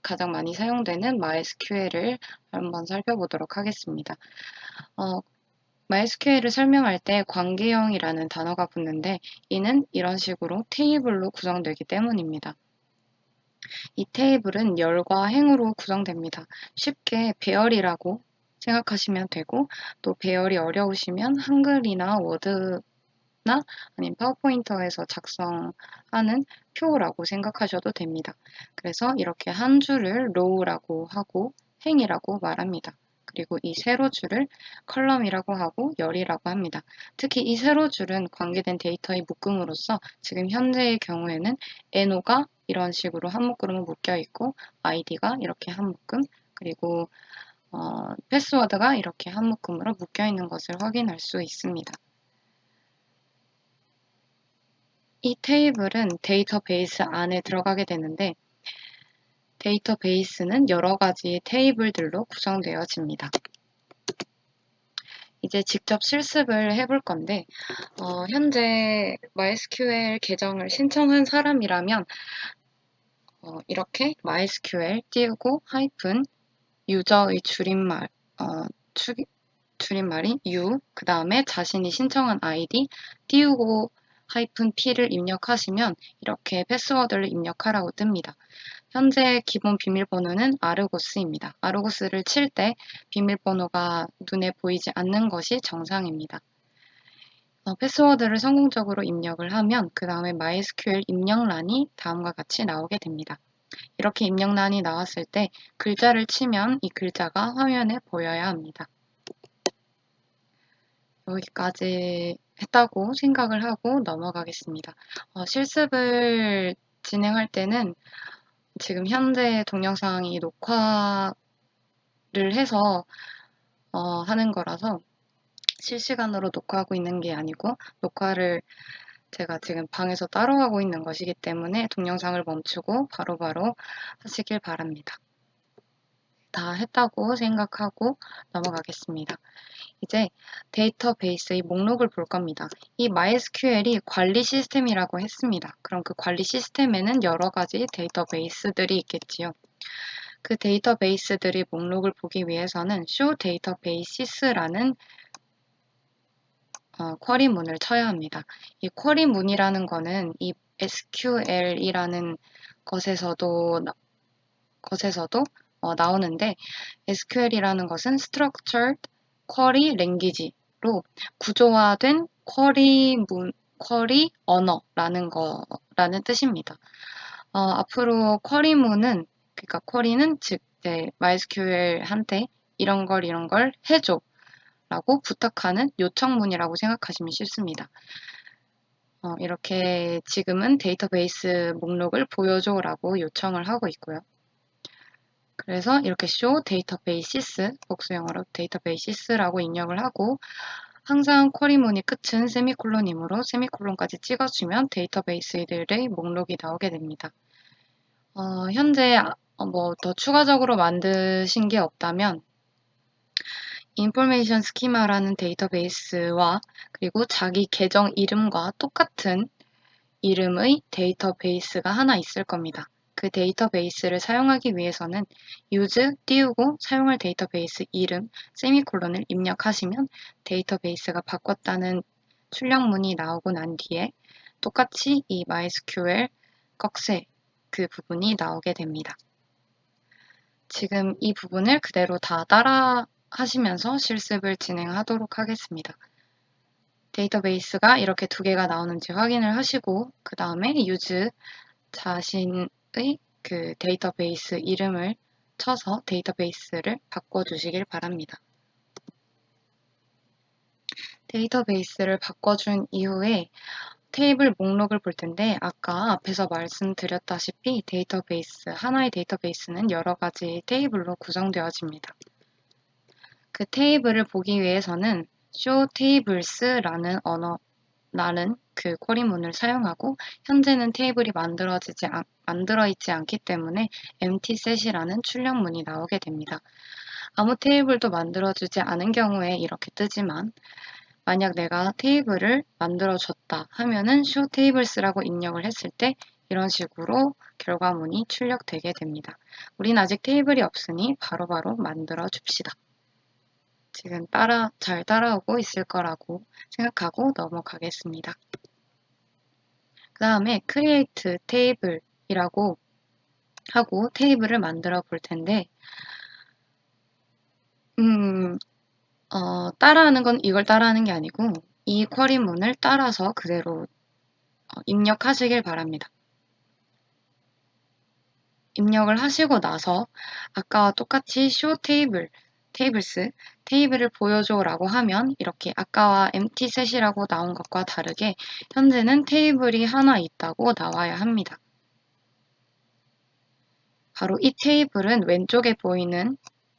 가장 많이 사용되는 MySQL을 한번 살펴보도록 하겠습니다. MySQL을 설명할 때 관계형이라는 단어가 붙는데 이는 이런 식으로 테이블로 구성되기 때문입니다. 이 테이블은 열과 행으로 구성됩니다. 쉽게 배열이라고 생각하시면 되고 또 배열이 어려우시면 한글이나 워드나 아니면 파워포인터에서 작성하는 표라고 생각하셔도 됩니다. 그래서 이렇게 한 줄을 row라고 하고 행이라고 말합니다. 그리고 이 세로줄을 컬럼이라고 하고 열이라고 합니다. 특히 이 세로줄은 관계된 데이터의 묶음으로써 지금 현재의 경우에는 NO가 이런 식으로 한 묶음으로 묶여 있고 ID가 이렇게 한 묶음 그리고 패스워드가 이렇게 한 묶음으로 묶여 있는 것을 확인할 수 있습니다. 이 테이블은 데이터베이스 안에 들어가게 되는데 데이터베이스는 여러 가지 테이블들로 구성되어집니다. 이제 직접 실습을 해볼 건데 현재 MySQL 계정을 신청한 사람이라면 이렇게 MySQL 띄우고 하이픈 유저의 줄임말 줄임말이 U, 그 다음에 자신이 신청한 아이디 띄우고 -P를 입력하시면 이렇게 패스워드를 입력하라고 뜹니다. 현재 기본 비밀번호는 아르고스입니다. 아르고스를 칠 때 비밀번호가 눈에 보이지 않는 것이 정상입니다. 패스워드를 성공적으로 입력을 하면 그 다음에 MySQL 입력란이 다음과 같이 나오게 됩니다. 이렇게 입력란이 나왔을 때 글자를 치면 이 글자가 화면에 보여야 합니다. 여기까지 했다고 생각을 하고 넘어가겠습니다. 실습을 진행할 때는 지금 현재 동영상이 녹화를 해서 하는 거라서 실시간으로 녹화하고 있는 게 아니고 녹화를 제가 지금 방에서 따로 하고 있는 것이기 때문에 동영상을 멈추고 바로바로 하시길 바랍니다. 다 했다고 생각하고 넘어가겠습니다. 이제 데이터베이스의 목록을 볼 겁니다. 이 MySQL이 관리 시스템이라고 했습니다. 그럼 그 관리 시스템에는 여러 가지 데이터베이스들이 있겠지요. 그 데이터베이스들의 목록을 보기 위해서는 show databases라는 쿼리문을 쳐야 합니다. 이 쿼리문이라는 거는 이 SQL이라는 것에서도 나오는데 SQL이라는 것은 Structured Query Language로 구조화된 쿼리 언어라는 뜻입니다. 앞으로 쿼리문은 그러니까 쿼리는 즉 MySQL한테 이런 걸 해줘 라고 부탁하는 요청문이라고 생각하시면 쉽습니다. 이렇게 지금은 데이터베이스 목록을 보여줘 라고 요청을 하고 있고요. 그래서 이렇게 show databases, 복수형어로 databases라고 입력을 하고 항상 쿼리문의 끝은 세미콜론이므로 세미콜론까지 찍어주면 데이터베이스들의 목록이 나오게 됩니다. 현재 뭐 더 추가적으로 만드신 게 없다면 인포메이션 스키마라는 데이터베이스와 그리고 자기 계정 이름과 똑같은 이름의 데이터베이스가 하나 있을 겁니다. 그 데이터베이스를 사용하기 위해서는 use 띄우고 사용할 데이터베이스 이름 세미콜론을 입력하시면 데이터베이스가 바꿨다는 출력문이 나오고 난 뒤에 똑같이 이 MySQL 꺽쇠 그 부분이 나오게 됩니다. 지금 이 부분을 그대로 다 따라 하시면서 실습을 진행하도록 하겠습니다. 데이터베이스가 이렇게 두 개가 나오는지 확인을 하시고 그 다음에 use 자신의 그 데이터베이스 이름을 쳐서 데이터베이스를 바꿔주시길 바랍니다. 데이터베이스를 바꿔준 이후에 테이블 목록을 볼 텐데 아까 앞에서 말씀드렸다시피 하나의 데이터베이스는 여러 가지 테이블로 구성되어집니다. 그 테이블을 보기 위해서는 show tables라는 그 쿼리문을 사용하고 현재는 테이블이 만들어 있지 않기 때문에 empty set이라는 출력문이 나오게 됩니다. 아무 테이블도 만들어주지 않은 경우에 이렇게 뜨지만 만약 내가 테이블을 만들어줬다 하면은 show tables라고 입력을 했을 때 이런 식으로 결과문이 출력되게 됩니다. 우린 아직 테이블이 없으니 바로바로 만들어 줍시다. 지금 잘 따라오고 있을 거라고 생각하고 넘어가겠습니다. 그 다음에 create table이라고 하고 테이블을 만들어 볼 텐데 따라하는 건 이걸 따라하는 게 아니고 이 쿼리문을 따라서 그대로 입력하시길 바랍니다. 입력을 하시고 나서 아까와 똑같이 show tables, 테이블을 보여줘 라고 하면 이렇게 아까와 empty set이라고 나온 것과 다르게 현재는 테이블이 하나 있다고 나와야 합니다. 바로 이 테이블은 왼쪽에 보이는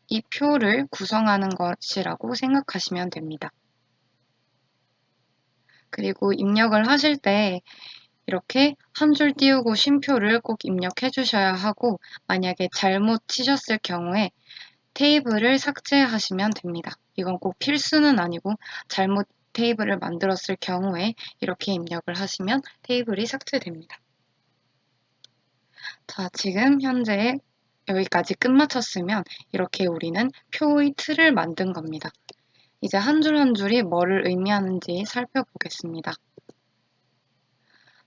이 표를 구성하는 것이라고 생각하시면 됩니다. 그리고 입력을 하실 때 이렇게 한 줄 띄우고 쉼표를 꼭 입력해 주셔야 하고 만약에 잘못 치셨을 경우에 테이블을 삭제하시면 됩니다. 이건 꼭 필수는 아니고 잘못 테이블을 만들었을 경우에 이렇게 입력을 하시면 테이블이 삭제됩니다. 자, 지금 현재 여기까지 끝마쳤으면 이렇게 우리는 표의 틀을 만든 겁니다. 이제 한 줄 한 줄이 뭐를 의미하는지 살펴보겠습니다.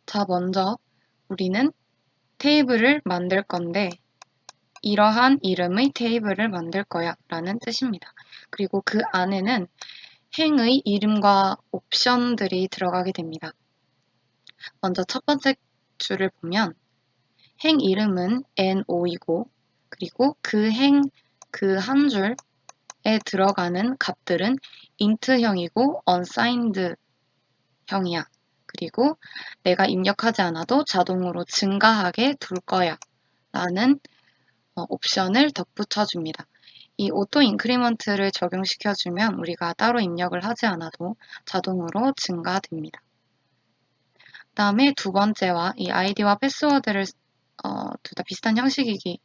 자, 먼저 우리는 테이블을 만들 건데 이러한 이름의 테이블을 만들 거야 라는 뜻입니다. 그리고 그 안에는 행의 이름과 옵션들이 들어가게 됩니다. 먼저 첫 번째 줄을 보면 행 이름은 NO이고 그리고 그 한 줄에 들어가는 값들은 int형이고 unsigned 형이야. 그리고 내가 입력하지 않아도 자동으로 증가하게 둘 거야 라는 옵션을 덧붙여 줍니다. 이 오토 인크리먼트를 적용시켜주면 우리가 따로 입력을 하지 않아도 자동으로 증가됩니다. 그 다음에 두 번째와 이 아이디와 패스워드를 둘 다 비슷한 형식이기에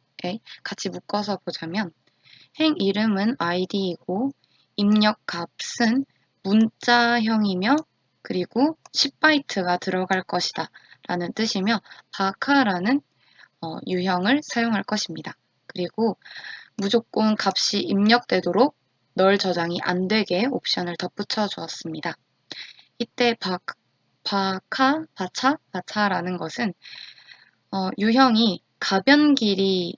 같이 묶어서 보자면 행 이름은 id이고 입력 값은 문자형이며 그리고 10바이트가 들어갈 것이다 라는 뜻이며 바카라는 유형을 사용할 것입니다. 그리고 무조건 값이 입력되도록 널 저장이 안 되게 옵션을 덧붙여 주었습니다. 이때 바차라는 것은 유형이 가변 길이를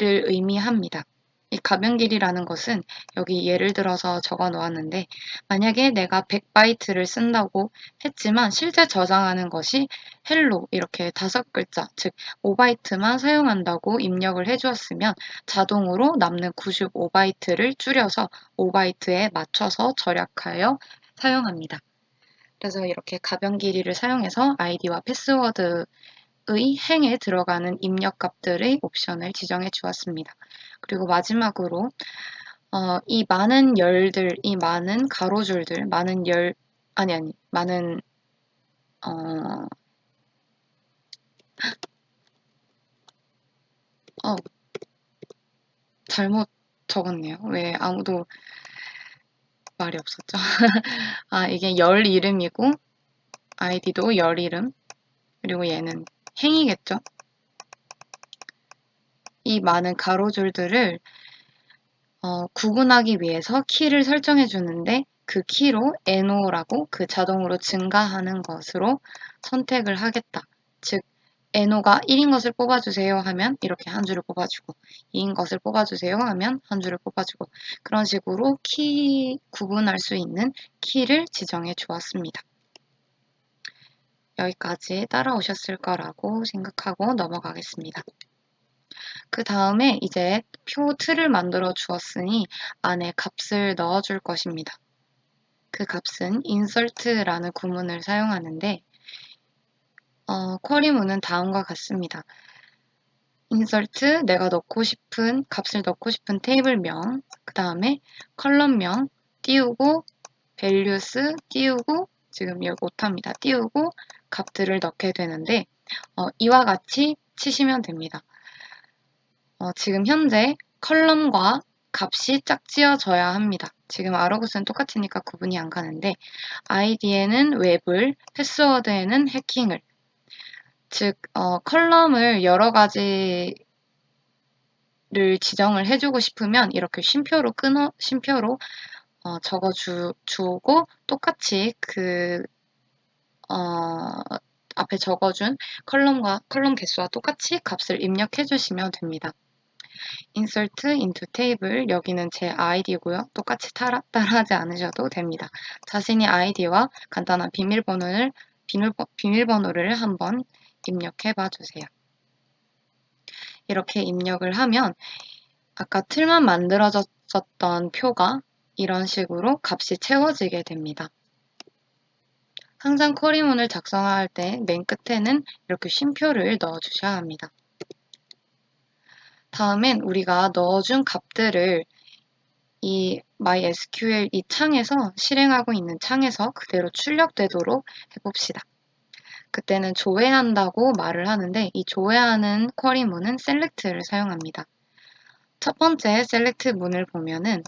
의미합니다. 이 가변 길이라는 것은 여기 예를 들어서 적어 놓았는데 만약에 내가 100바이트를 쓴다고 했지만 실제 저장하는 것이 헬로 이렇게 5글자 즉 5바이트만 사용한다고 입력을 해주었으면 자동으로 남는 95바이트를 줄여서 5바이트에 맞춰서 절약하여 사용합니다. 그래서 이렇게 가변 길이를 사용해서 아이디와 패스워드 의 행에 들어가는 입력값들의 옵션을 지정해 주었습니다. 그리고 마지막으로 이 많은 열들, 이 많은 가로줄들, 많은 잘못 적었네요. 왜 아무도 말이 없었죠? 이게 열 이름이고 아이디도 열 이름, 그리고 얘는 행이겠죠? 이 많은 가로줄들을 구분하기 위해서 키를 설정해 주는데 그 키로 NO라고 그 자동으로 증가하는 것으로 선택을 하겠다. 즉 NO가 1인 것을 뽑아주세요 하면 이렇게 한 줄을 뽑아주고 2인 것을 뽑아주세요 하면 한 줄을 뽑아주고 그런 식으로 구분할 수 있는 키를 지정해 주었습니다. 여기까지 따라오셨을 거라고 생각하고 넘어가겠습니다. 그 다음에 이제 표 틀을 만들어 주었으니 안에 값을 넣어 줄 것입니다. 그 값은 insert라는 구문을 사용하는데 쿼리문은 다음과 같습니다. insert 내가 넣고 싶은 값을 넣고 싶은 테이블명, 그 다음에 컬럼명 띄우고 values 띄우고 지금 여기 오타입니다. 띄우고 값들을 넣게 되는데 이와 같이 치시면 됩니다. 지금 현재 컬럼과 값이 짝지어져야 합니다. 지금 아로그스는 똑같으니까 구분이 안 가는데 아이디에는 웹을, 패스워드에는 해킹을 즉 컬럼을 여러 가지를 지정을 해주고 싶으면 이렇게 쉼표로 적어주고 똑같이 앞에 적어준 컬럼 개수와 똑같이 값을 입력해 주시면 됩니다. insert into table 여기는 제 아이디고요. 똑같이 따라하지 않으셔도 됩니다. 자신의 아이디와 간단한 비밀번호를 한번 입력해 봐 주세요. 이렇게 입력을 하면 아까 틀만 만들어졌던 표가 이런 식으로 값이 채워지게 됩니다. 항상 쿼리문을 작성할 때 맨 끝에는 이렇게 쉼표를 넣어 주셔야 합니다. 다음엔 우리가 넣어준 값들을 이 MySQL 이 창에서 실행하고 있는 창에서 그대로 출력되도록 해봅시다. 그때는 조회한다고 말을 하는데 이 조회하는 쿼리문은 select를 사용합니다. 첫 번째 select 문을 보면은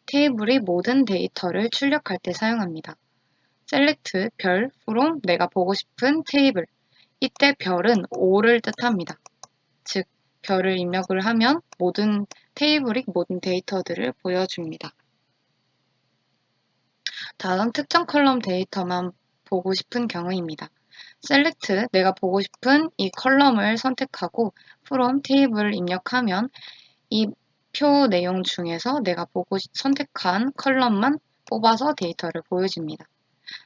테이블의 모든 데이터를 출력할 때 사용합니다. select 별 from 내가 보고 싶은 테이블 이때 별은 all을 뜻합니다. 즉 별을 입력을 하면 모든 테이블의 모든 데이터들을 보여줍니다. 다음 특정 컬럼 데이터만 보고 싶은 경우입니다. 셀렉트, 내가 보고 싶은 이 컬럼을 선택하고 from 테이블을 입력하면 이 표 내용 중에서 내가 선택한 컬럼만 뽑아서 데이터를 보여줍니다.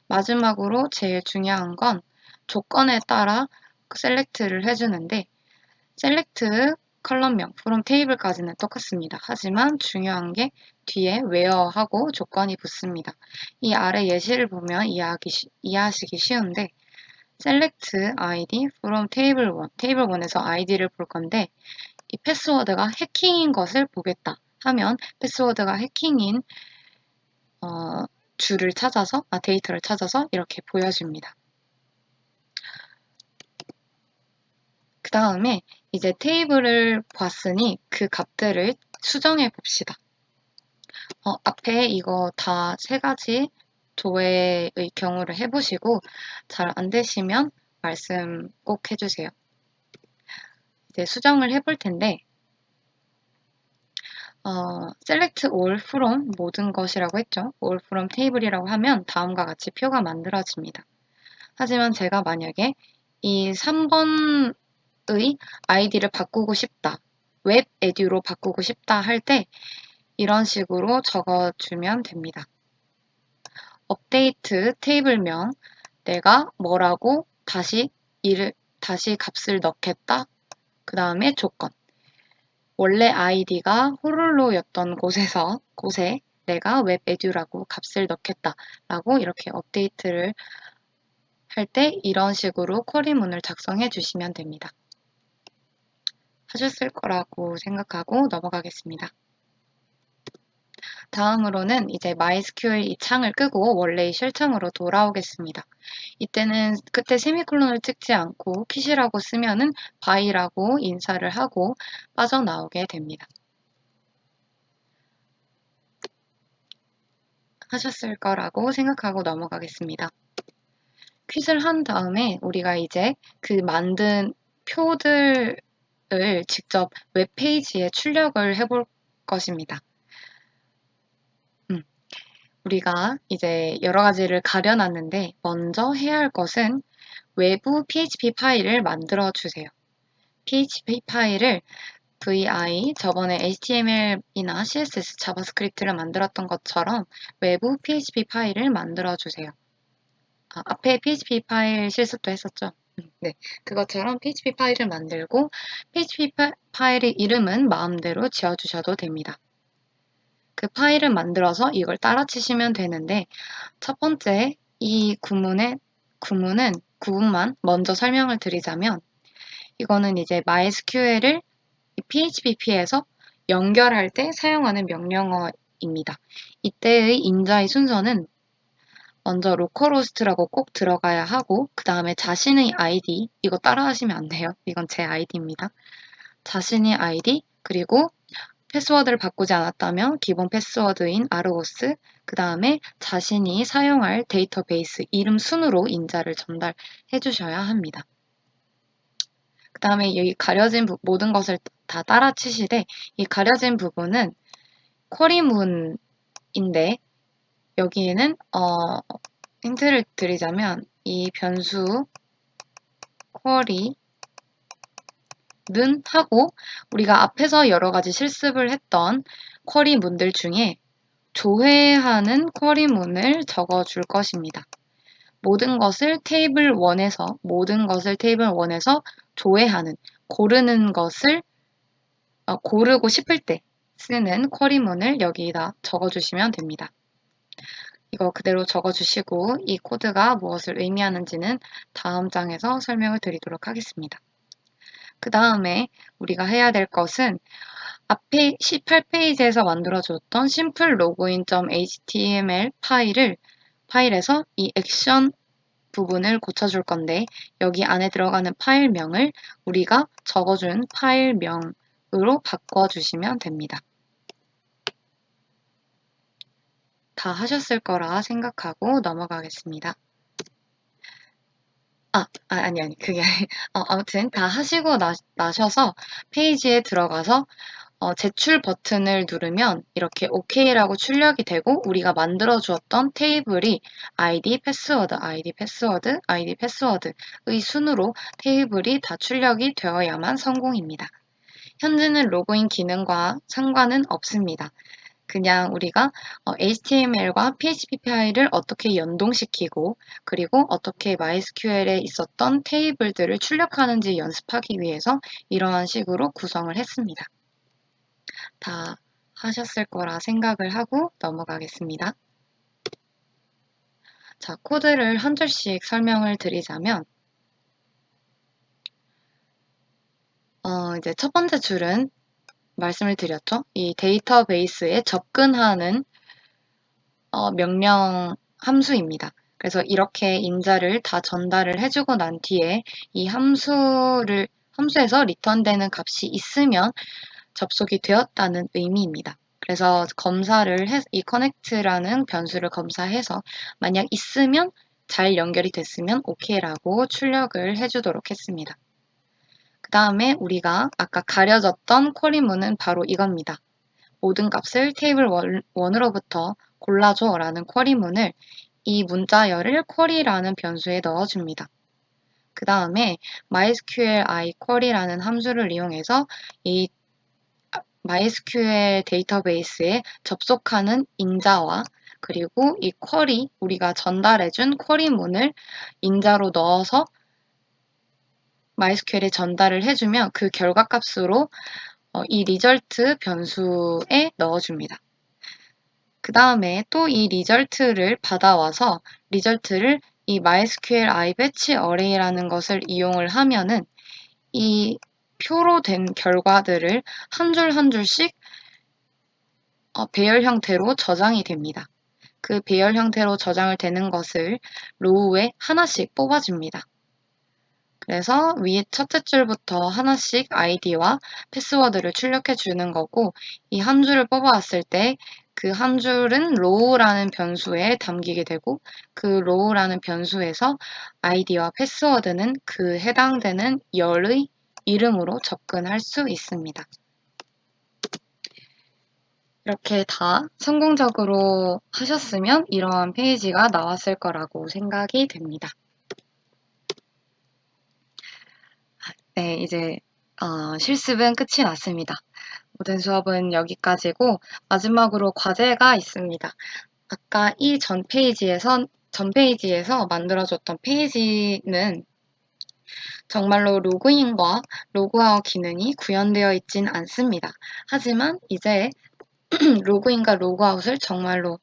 마지막으로 제일 중요한 건 조건에 따라 셀렉트를 해주는데 셀렉트 컬럼명 from 테이블까지는 똑같습니다. 하지만 중요한 게 뒤에 where하고 조건이 붙습니다. 이 아래 예시를 보면 이해하시기 쉬운데 select id from table 1, 테이블 1에서 id를 볼 건데 이 패스워드가 해킹인 것을 보겠다 하면 패스워드가 해킹인 데이터를 찾아서 이렇게 보여줍니다. 그 다음에 이제 테이블을 봤으니 그 값들을 수정해 봅시다. 앞에 이거 다 세 가지 조회의 경우를 해보시고 잘 안 되시면 말씀 꼭 해주세요. 이제 수정을 해볼 텐데 select all from 모든 것이라고 했죠. all from table이라고 하면 다음과 같이 표가 만들어집니다. 하지만 제가 만약에 이 3번의 아이디를 바꾸고 싶다, 웹 에듀로 바꾸고 싶다 할 때 이런 식으로 적어주면 됩니다. 업데이트 테이블명 내가 뭐라고 다시 값을 넣겠다. 그 다음에 조건 원래 아이디가 호룰로였던 곳에 내가 웹 에듀라고 값을 넣겠다 라고 이렇게 업데이트를 할 때 이런 식으로 쿼리문을 작성해 주시면 됩니다. 하셨을 거라고 생각하고 넘어가겠습니다. 다음으로는 이제 MySQL 이 창을 끄고 원래의 쉘창으로 돌아오겠습니다. 이때는 끝에 세미콜론을 찍지 않고 킷이라고 쓰면은 by라고 인사를 하고 빠져나오게 됩니다. 하셨을 거라고 생각하고 넘어가겠습니다. 퀴즈를 한 다음에 우리가 이제 그 만든 표들을 직접 웹페이지에 출력을 해볼 것입니다. 우리가 이제 여러 가지를 가려놨는데 먼저 해야 할 것은 외부 PHP 파일을 만들어 주세요. PHP 파일을 VI, 저번에 HTML이나 CSS, 자바스크립트를 만들었던 것처럼 외부 PHP 파일을 만들어 주세요. 앞에 PHP 파일 실습도 했었죠. 네, 그것처럼 PHP 파일을 만들고 PHP 파일의 이름은 마음대로 지어주셔도 됩니다. 그 파일을 만들어서 이걸 따라치시면 되는데 첫 번째 이 구문만 먼저 설명을 드리자면 이거는 이제 MySQL을 PHP에서 연결할 때 사용하는 명령어입니다. 이때의 인자의 순서는 먼저 로컬호스트라고 꼭 들어가야 하고 그 다음에 자신의 아이디 이거 따라하시면 안 돼요. 이건 제 아이디입니다. 자신의 아이디 그리고 패스워드를 바꾸지 않았다면 기본 패스워드인 아르고스 그 다음에 자신이 사용할 데이터베이스 이름 순으로 인자를 전달해 주셔야 합니다. 그 다음에 여기 가려진 모든 것을 다 따라치시되 이 가려진 부분은 쿼리문인데 여기에는 힌트를 드리자면 이 변수 쿼리는 하고 우리가 앞에서 여러 가지 실습을 했던 쿼리문들 중에 조회하는 쿼리문을 적어줄 것입니다. 모든 것을 테이블 1에서 조회하는 고르는 것을 고르고 싶을 때 쓰는 쿼리문을 여기다 적어주시면 됩니다. 이거 그대로 적어주시고 이 코드가 무엇을 의미하는지는 다음 장에서 설명을 드리도록 하겠습니다. 그 다음에 우리가 해야 될 것은 앞에 18페이지에서 만들어줬던 simple login.html 파일에서 이 액션 부분을 고쳐줄 건데 여기 안에 들어가는 파일명을 우리가 적어준 파일명으로 바꿔주시면 됩니다. 다 하셨을 거라 생각하고 넘어가겠습니다. 아니, 그게 아무튼 다 하시고 나셔서 페이지에 들어가서 제출 버튼을 누르면 이렇게 OK라고 출력이 되고 우리가 만들어 주었던 테이블이 ID, 패스워드, ID, 패스워드, ID, 패스워드의 순으로 테이블이 다 출력이 되어야만 성공입니다. 현재는 로그인 기능과 상관은 없습니다. 그냥 우리가 HTML과 PHP 파일을 어떻게 연동시키고 그리고 어떻게 MySQL에 있었던 테이블들을 출력하는지 연습하기 위해서 이러한 식으로 구성을 했습니다. 다 하셨을 거라 생각을 하고 넘어가겠습니다. 자, 코드를 한 줄씩 설명을 드리자면 이제 첫 번째 줄은 말씀을 드렸죠. 이 데이터베이스에 접근하는 명령 함수입니다. 그래서 이렇게 인자를 다 전달을 해주고 난 뒤에 이 함수에서 리턴되는 값이 있으면 접속이 되었다는 의미입니다. 그래서 이 connect라는 변수를 검사해서 만약 있으면 잘 연결이 됐으면 OK라고 출력을 해주도록 했습니다. 그 다음에 우리가 아까 가려졌던 쿼리문은 바로 이겁니다. 모든 값을 테이블 1으로부터 골라줘 라는 쿼리문을 이 문자열을 쿼리라는 변수에 넣어줍니다. 그 다음에 MySQL I 쿼리라는 함수를 이용해서 이 MySQL 데이터베이스에 접속하는 인자와 그리고 이 쿼리, 우리가 전달해준 쿼리문을 인자로 넣어서 MySQL에 전달을 해주면 그 결과값으로 이 result 변수에 넣어줍니다. 그 다음에 또 이 result를 받아와서 result를 이 MySQL I batch array라는 것을 이용을 하면은 이 표로 된 결과들을 한 줄 한 줄씩 배열 형태로 저장이 됩니다. 그 배열 형태로 저장을 되는 것을 로우에 하나씩 뽑아줍니다. 그래서 위에 첫째 줄부터 하나씩 아이디와 패스워드를 출력해 주는 거고 이 한 줄을 뽑아왔을 때 그 한 줄은 row라는 변수에 담기게 되고 그 row라는 변수에서 아이디와 패스워드는 그 해당되는 열의 이름으로 접근할 수 있습니다. 이렇게 다 성공적으로 하셨으면 이러한 페이지가 나왔을 거라고 생각이 됩니다. 네, 이제 실습은 끝이 났습니다. 모든 수업은 여기까지고 마지막으로 과제가 있습니다. 아까 이 전 페이지에서 만들어줬던 페이지는 정말로 로그인과 로그아웃 기능이 구현되어 있진 않습니다. 하지만 이제 로그인과 로그아웃을 정말로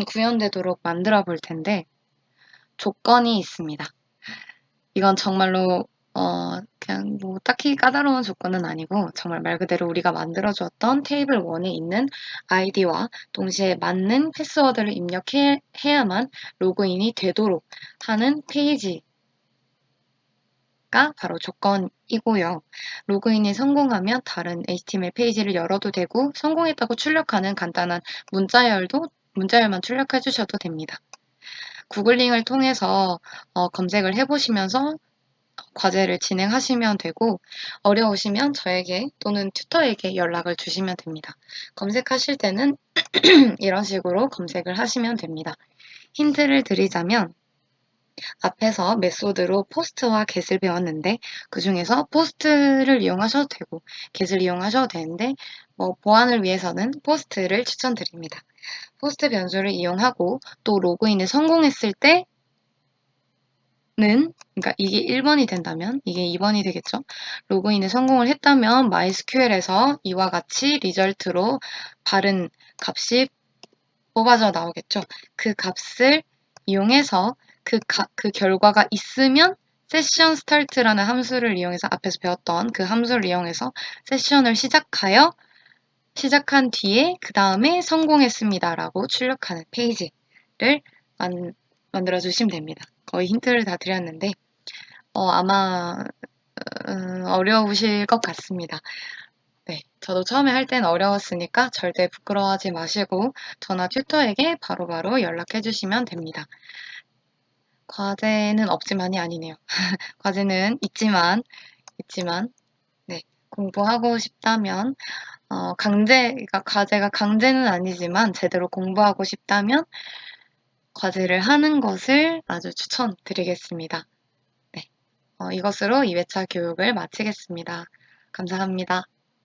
구현되도록 만들어 볼 텐데 조건이 있습니다. 이건 정말로 그냥 뭐 딱히 까다로운 조건은 아니고 정말 말 그대로 우리가 만들어 주었던 테이블 1에 있는 아이디와 동시에 맞는 패스워드를 입력해야만 로그인이 되도록 하는 페이지가 바로 조건이고요. 로그인이 성공하면 다른 HTML 페이지를 열어도 되고 성공했다고 출력하는 간단한 문자열만 출력해 주셔도 됩니다. 구글링을 통해서 검색을 해보시면서 과제를 진행하시면 되고 어려우시면 저에게 또는 튜터에게 연락을 주시면 됩니다. 검색하실 때는 이런 식으로 검색을 하시면 됩니다. 힌트를 드리자면 앞에서 메소드로 포스트와 get을 배웠는데 그 중에서 포스트를 이용하셔도 되고 get을 이용하셔도 되는데 보안을 위해서는 포스트를 추천드립니다. 포스트 변수를 이용하고 또 로그인에 성공했을 때 그러니까 이게 1번이 된다면 이게 2번이 되겠죠. 로그인에 성공을 했다면 MySQL에서 이와 같이 리절트로 바른 값이 뽑아져 나오겠죠. 그 값을 이용해서 그 결과가 있으면 세션 스타트라는 함수를 이용해서 앞에서 배웠던 그 함수를 이용해서 세션을 시작한 뒤에 그 다음에 성공했습니다라고 출력하는 페이지를 만들어 주시면 됩니다. 거의 힌트를 다 드렸는데 아마 어려우실 것 같습니다. 네, 저도 처음에 할 땐 어려웠으니까 절대 부끄러워하지 마시고 저나 튜터에게 바로바로 연락해 주시면 됩니다. 과제는 없지만이 아니네요. 과제는 있지만 네, 공부하고 싶다면 그러니까 과제가 강제는 아니지만 제대로 공부하고 싶다면 과제를 하는 것을 아주 추천드리겠습니다. 네. 이것으로 2회차 교육을 마치겠습니다. 감사합니다.